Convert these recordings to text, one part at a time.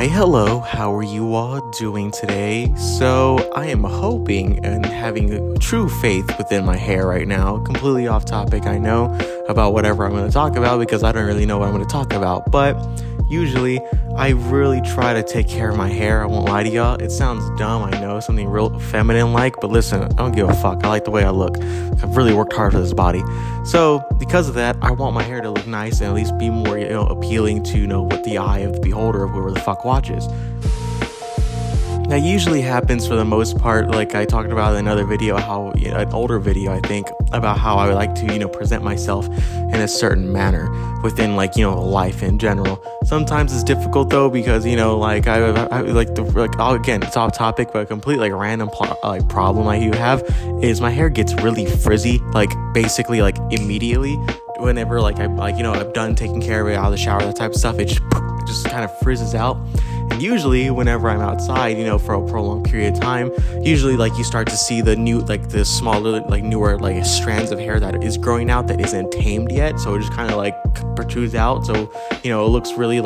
Why, hello, how are you all doing today? So, I am hoping and having true faith within my hair right now. Completely off topic, I know, about whatever I'm going to talk about because I don't really know what I'm going to talk about. But usually, I really try to take care of my hair. I won't lie to y'all. It sounds dumb, I know, something real feminine-like, but listen, I don't give a fuck. I like the way I look. I've really worked hard for this body. So, because of that, I want my hair to look nice and at least be more, appealing to, what the eye of the beholder of whoever the fuck watches. That usually happens for the most part, like I talked about in another video, an older video, I think, about how I would like to, present myself in a certain manner within, life in general. Sometimes it's difficult though, because, I like to, again, it's off topic, but a completely random problem I do have is my hair gets really frizzy, basically immediately. Whenever I'm done taking care of it out of the shower, that type of stuff, it just kind of frizzes out. And usually whenever I'm outside, for a prolonged period of time, usually you start to see the new, the smaller, newer, strands of hair that is growing out that isn't tamed yet. So it just kind of protrudes out. So, it looks really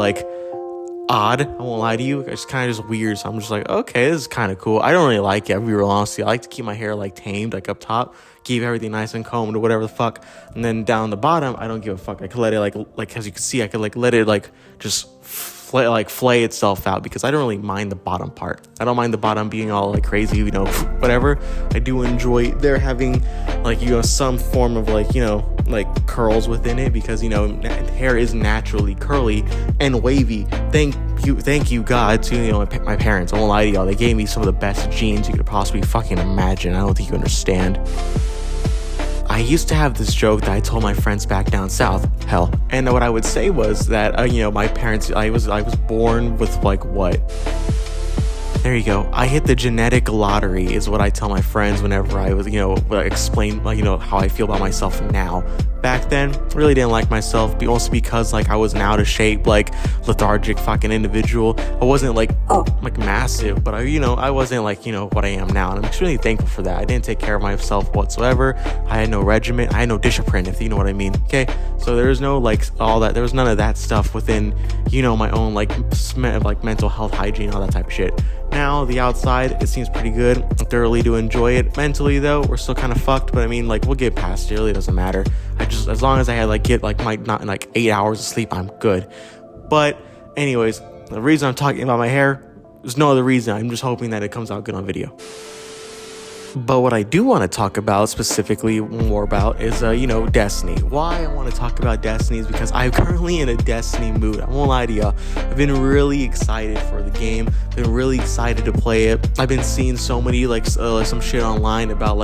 odd. I won't lie to you. It's kind of just weird. So I'm just okay, this is kind of cool. I don't really like it. I'll be real honestly. I like to keep my hair tamed, up top, keep everything nice and combed or whatever the fuck. And then down the bottom, I don't give a fuck. I could let it as you can see, I could let it just flay itself out because I don't really mind the bottom part. I don't mind the bottom being all crazy, whatever. I do enjoy there having some form of curls within it because hair is naturally curly and wavy. Thank you God to my parents. I won't lie to y'all, they gave me some of the best genes you could possibly fucking imagine. I don't think you understand. I used to have this joke that I told my friends back down south, hell, and what I would say was that my parents, I was born with what? There you go. I hit the genetic lottery is what I tell my friends whenever I was, explain, how I feel about myself now. Back then, really didn't like myself, also because, I was an out of shape, lethargic fucking individual. I wasn't, massive, but I wasn't, what I am now, and I'm extremely thankful for that. I didn't take care of myself whatsoever. I had no regimen. I had no discipline, if you know what I mean, okay? So there was no, all that. There was none of that stuff within, my own, mental health hygiene, all that type of shit. Now, the outside, it seems pretty good. I thoroughly do enjoy it. Mentally, though, we're still kind of fucked, but I mean, we'll get past it. It really doesn't matter. As long as I had, get, my 8 hours of sleep, I'm good. But, anyways, the reason I'm talking about my hair, there's no other reason. I'm just hoping that it comes out good on video. But what I do want to talk about specifically more about is, Destiny. Why I want to talk about Destiny is because I'm currently in a Destiny mood. I won't lie to y'all. I've been really excited for the game. Been really excited to play it. I've been seeing so many, some shit online about,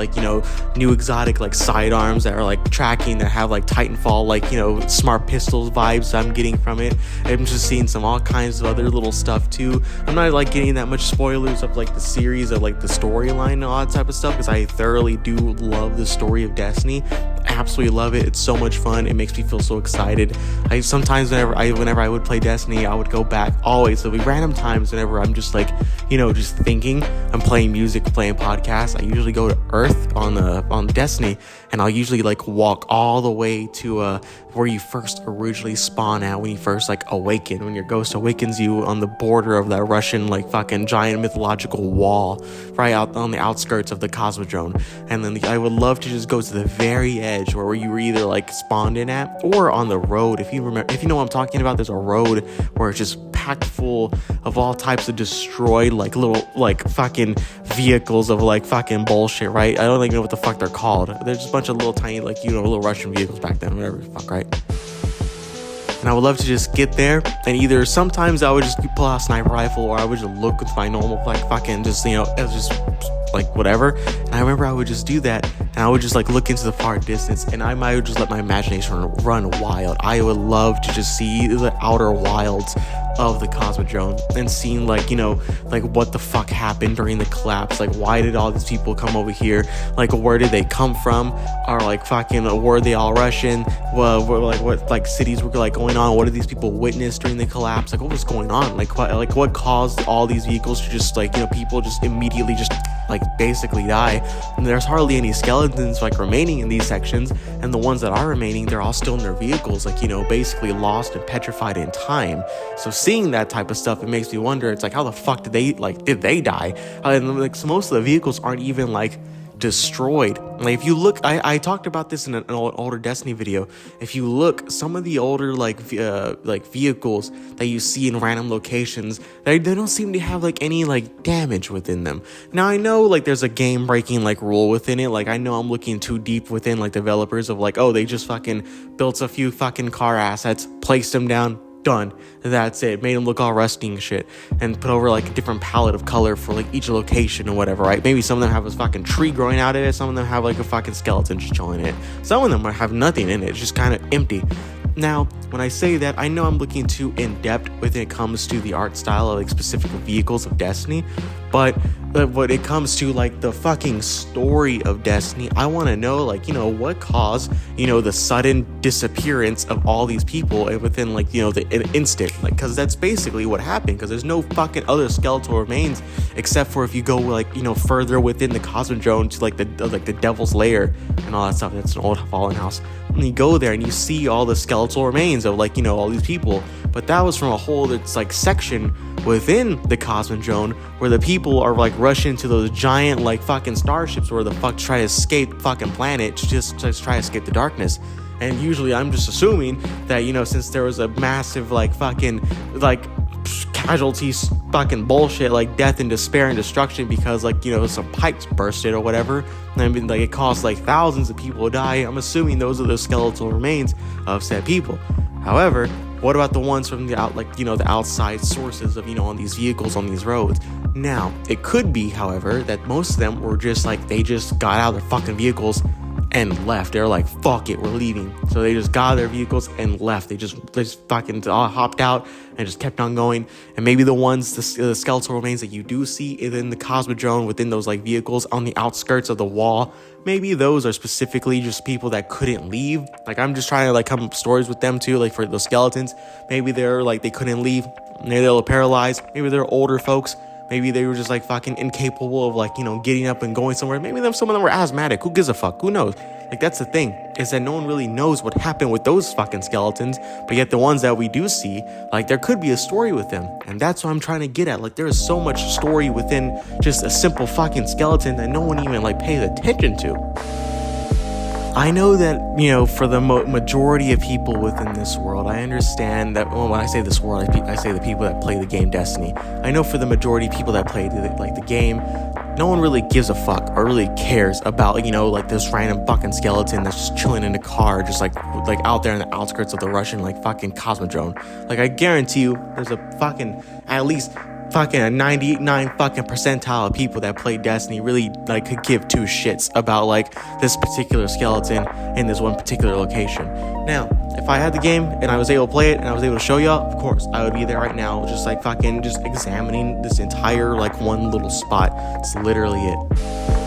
new exotic, sidearms that are, tracking that have, Titanfall, smart pistols vibes I'm getting from it. I'm just seeing all kinds of other little stuff, too. I'm not, getting that much spoilers of, the series of, the storyline and all that type of stuff because I thoroughly do love the story of Destiny. Absolutely love it. It's so much fun. It makes me feel so excited. I sometimes whenever I would play Destiny, I would go back always. There'll be random times whenever I'm just just thinking. I'm playing music, playing podcasts. I usually go to Earth on Destiny, and I'll usually walk all the way to where you first originally spawn at when you first awaken, when your ghost awakens you on the border of that Russian fucking giant mythological wall right out on the outskirts of the Cosmodrome. And then I would love to just go to the very edge where you were either spawned in at or on the road. If you know what I'm talking about, there's a road where it's just packed full of all types of destroyed little fucking vehicles of fucking bullshit, right? I don't even know what the fuck they're called. There's just a bunch of little tiny little Russian vehicles back then, whatever the fuck, right? And I would love to just get there, and either sometimes I would just pull out a sniper rifle, or I would just look with my normal fucking just it was just whatever. And I remember I would just do that, and I would just look into the far distance, and I might just let my imagination run wild. I would love to just see the outer wilds of the Cosmodrome and seeing what the fuck happened during the collapse. Why did all these people come over here? Where did they come from? Or were they all Russian? Well, what cities were going on? What did these people witness during the collapse? What was going on? What caused all these vehicles to just people just immediately just like basically die, and there's hardly any skeletons like remaining in these sections, and the ones that are remaining, they're all still in their vehicles, like, you know, basically lost and petrified in time. So seeing that type of stuff, it makes me wonder, it's like, how the fuck did they die? And like, so most of the vehicles aren't even like destroyed. Like, if you look, I talked about this in an older Destiny video. If you look, some of the older like vehicles that you see in random locations, they don't seem to have like any like damage within them. Now I know like there's a game breaking like rule within it. Like, I know I'm looking too deep within like developers of like, oh, they just fucking built a few fucking car assets, placed them down, done. That's it. Made them look all rusty and shit, and put over like a different palette of color for like each location or whatever, right? Maybe some of them have a fucking tree growing out of it, some of them have like a fucking skeleton just chilling in it, some of them might have nothing in it, it's just kind of empty. Now, when I say that, I know I'm looking too in-depth when it comes to the art style of like specific vehicles of Destiny, but when it comes to like the fucking story of Destiny, I want to know, like, you know, what caused, you know, the sudden disappearance of all these people within like, you know, an instant, like, because that's basically what happened, because there's no fucking other skeletal remains except for if you go like, you know, further within the Cosmodrome to like the Devil's Lair and all that stuff. That's an old fallen house. And you go there and you see all the skeletal remains of like, you know, all these people, but that was from a whole that's like section within the Cosmodrome where the people are like rushing into those giant like fucking starships where the fuck try to escape fucking planet to just try to escape the darkness. And usually I'm just assuming that, you know, since there was a massive like fucking like casualties, fucking bullshit, like death and despair and destruction because like, you know, some pipes bursted or whatever, I mean, like, it caused like thousands of people to die. I'm assuming those are the skeletal remains of said people. However, what about the ones from the the outside sources of, you know, on these vehicles, on these roads? Now, it could be, however, that most of them were just like, they just got out of their fucking vehicles and left. They're like, fuck it, we're leaving. So they just got out of their vehicles and left. They just fucking hopped out and just kept on going. And maybe the ones, the skeletal remains that you do see in the Cosmodrome within those like vehicles on the outskirts of the wall, maybe those are specifically just people that couldn't leave. Like, I'm just trying to like come up with stories with them too, like for those skeletons. Maybe they're like, they couldn't leave. Maybe they're paralyzed. Maybe they're older folks. Maybe they were just like fucking incapable of like, you know, getting up and going somewhere. Maybe some of them were asthmatic. Who gives a fuck? Who knows? Like, that's the thing, is that no one really knows what happened with those fucking skeletons. But yet the ones that we do see, like, there could be a story with them. And that's what I'm trying to get at. Like, there is so much story within just a simple fucking skeleton that no one even like pays attention to. I know that, you know, for the majority of people within this world, I understand that, well, when I say this world, I say the people that play the game Destiny. I know for the majority of people that play the game, no one really gives a fuck or really cares about, you know, like this random fucking skeleton that's just chilling in a car, just like out there in the outskirts of the Russian like fucking Cosmodrome. Like, I guarantee you, there's a fucking at least fucking a 99 fucking percentile of people that play Destiny really like could give two shits about like this particular skeleton in this one particular location. Now, if I had the game and I was able to play it and I was able to show y'all, of course I would be there right now, just like fucking just examining this entire like one little spot. It's literally it.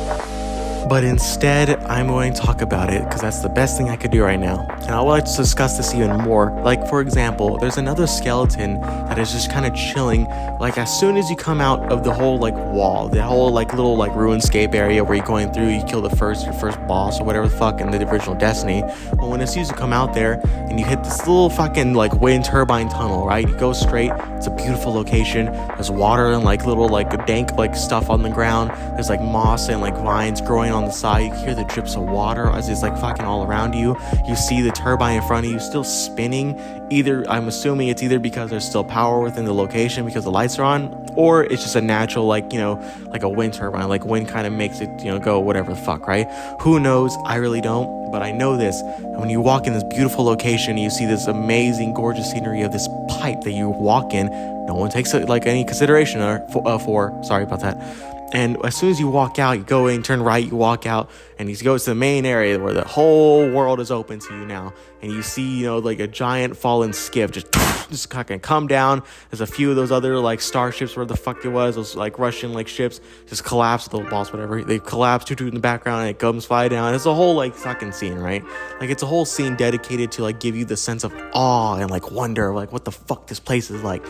But instead, I'm going to talk about it because that's the best thing I could do right now. And I would like to discuss this even more. Like, for example, there's another skeleton that is just kind of chilling. Like, as soon as you come out of the whole, like, wall, the whole, like, little, like, runescape area where you're going through, you kill your first boss or whatever the fuck in the original Destiny. Well, when as soon as you come out there and you hit this little fucking, like, wind turbine tunnel, right? You go straight. It's a beautiful location. There's water and, like, little, like, dank, like, stuff on the ground. There's, like, moss and, like, vines growing on the side. You can hear the drips of water as it's like fucking all around you. You see the turbine in front of you still spinning. I'm assuming it's either because there's still power within the location because the lights are on, or it's just a natural, like, you know, like a wind turbine, like wind kind of makes it, you know, go whatever the fuck, right? Who knows? I really don't, but I know this. When you walk in this beautiful location, you see this amazing, gorgeous scenery of this pipe that you walk in. No one takes it like any consideration for. Sorry about that. And as soon as you walk out, you go in, turn right, you walk out, and you go to the main area where the whole world is open to you now. And you see, you know, like a giant fallen skiff just fucking come down. There's a few of those other like starships, where the fuck it was, those like Russian like ships just collapse, the boss, whatever. They collapse in the background and it comes fly down. It's a whole like fucking scene, right? Like, it's a whole scene dedicated to like give you the sense of awe and like wonder, like what the fuck this place is like.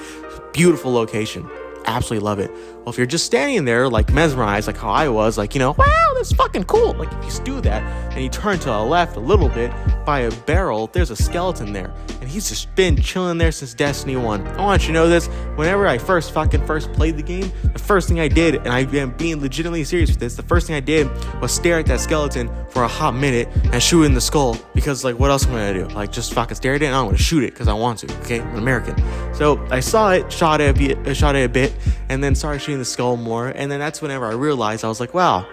Beautiful location. absolutely love it. Well, if you're just standing there, like mesmerized, like how I was, like, wow, that's fucking cool. Like, if you do that and you turn to the left a little bit by a barrel, there's a skeleton there. And he's just been chilling there since Destiny 1. I want you to know this. Whenever I first played the game, the first thing I did, and I am being legitimately serious with this, the first thing I did was stare at that skeleton for a hot minute and shoot it in the skull. Because, like, what else am I gonna do? Like, just fucking stare at it and I'm gonna shoot it because I want to, okay? I'm an American. So I saw it, shot it a bit, and then started shooting the skull more. And then that's whenever I realized, I was like, wow,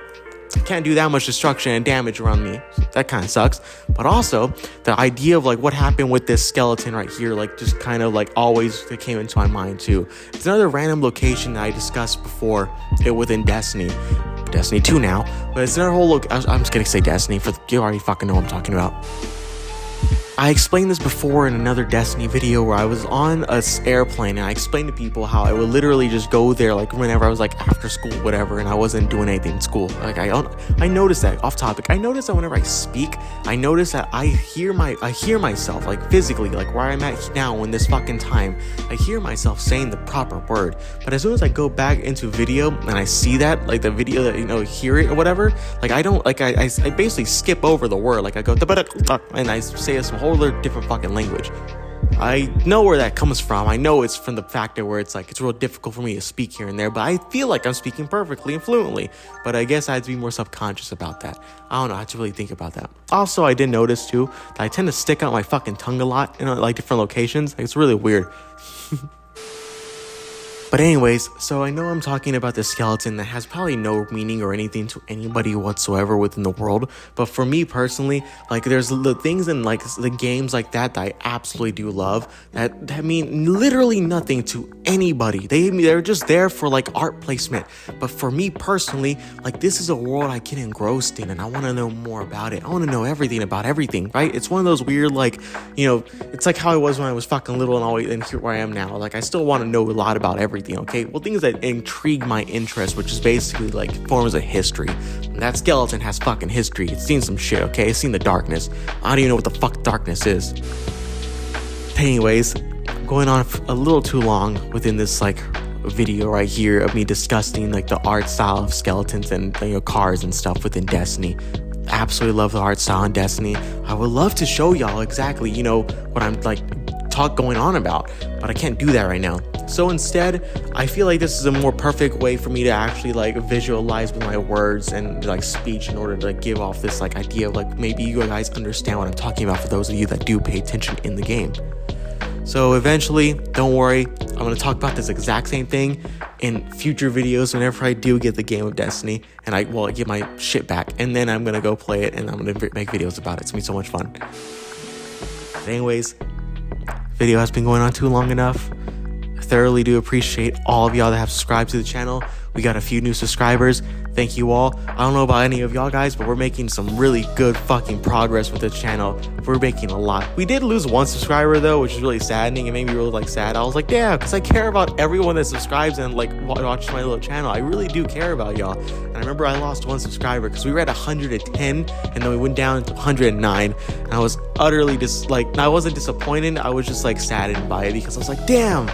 I can't do that much destruction and damage around me. So that kind of sucks. But also, the idea of like what happened with this skeleton right here, like just kind of like always came into my mind too. It's another random location that I discussed before within Destiny 2 now. But it's another whole look. I'm just gonna say Destiny you already fucking know what I'm talking about. I explained this before in another Destiny video where I was on an airplane and I explained to people how I would literally just go there like whenever I was like after school, whatever, and I wasn't doing anything in school. Like I noticed that off topic. I noticed that whenever I speak, I notice that I hear myself like physically, like where I'm at now in this fucking time. I hear myself saying the proper word, but as soon as I go back into video and I see that like the video that hear it or whatever, like I don't like I basically skip over the word. Like I go and I say some whole other different fucking language. I know where that comes from. I know it's from the factor where it's like it's real difficult for me to speak here and there, but I feel like I'm speaking perfectly and fluently. But I guess I have to be more subconscious about that. I don't know. I have to really think about that. Also, I did notice too that I tend to stick out my fucking tongue a lot in like different locations. Like, it's really weird. But anyways, so I know I'm talking about this skeleton that has probably no meaning or anything to anybody whatsoever within the world. But for me personally, like there's the things in like the games like that I absolutely do love that mean literally nothing to anybody. They're just there for like art placement. But for me personally, like this is a world I get engrossed in and I want to know more about it. I want to know everything about everything, right? It's one of those weird like, it's like how I was when I was fucking little and here where I am now. Like I still want to know a lot about everything. Okay, well, things that intrigue my interest, which is basically like forms of history. And that skeleton has fucking history. It's seen some shit, okay? It's seen the darkness. I don't even know what the fuck darkness is. But anyways, I'm going on a little too long within this like video right here of me discussing like the art style of skeletons and cars and stuff within Destiny. Absolutely love the art style in Destiny. I would love to show y'all exactly what I'm like going on about, but I can't do that right now. So instead, I feel like this is a more perfect way for me to actually like visualize with my words and like speech in order to like give off this like idea of like maybe you guys understand what I'm talking about for those of you that do pay attention in the game. So eventually, don't worry, I'm going to talk about this exact same thing in future videos whenever I do get the game of Destiny and I get my shit back, and then I'm going to go play it and I'm going to make videos about it. It's going to be so much fun. But anyways, video has been going on too long enough. I thoroughly do appreciate all of y'all that have subscribed to the channel. We got a few new subscribers. Thank you all. I don't know about any of y'all guys, but we're making some really good fucking progress with the channel. We're making a lot. We did lose one subscriber though, which is really saddening. It made me really like sad. I was like, damn, because I care about everyone that subscribes and like watches my little channel. I really do care about y'all. And I remember I lost one subscriber because we were at 110 and then we went down to 109. And I was utterly I wasn't disappointed. I was just like saddened by it because I was like, damn.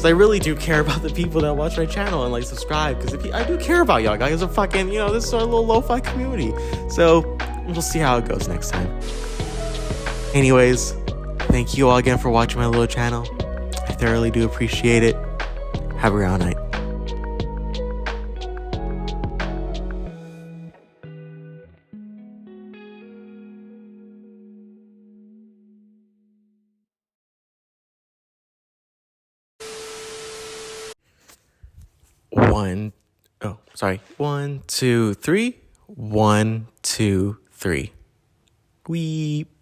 I really do care about the people that watch my channel and like subscribe, because I do care about y'all guys. Are fucking, this is our little lo-fi community. So we'll see how it goes next time. Anyways, thank you all again for watching my little channel. I thoroughly do appreciate it. Have a great night. One, two, three. 1, 2, 3. Weep.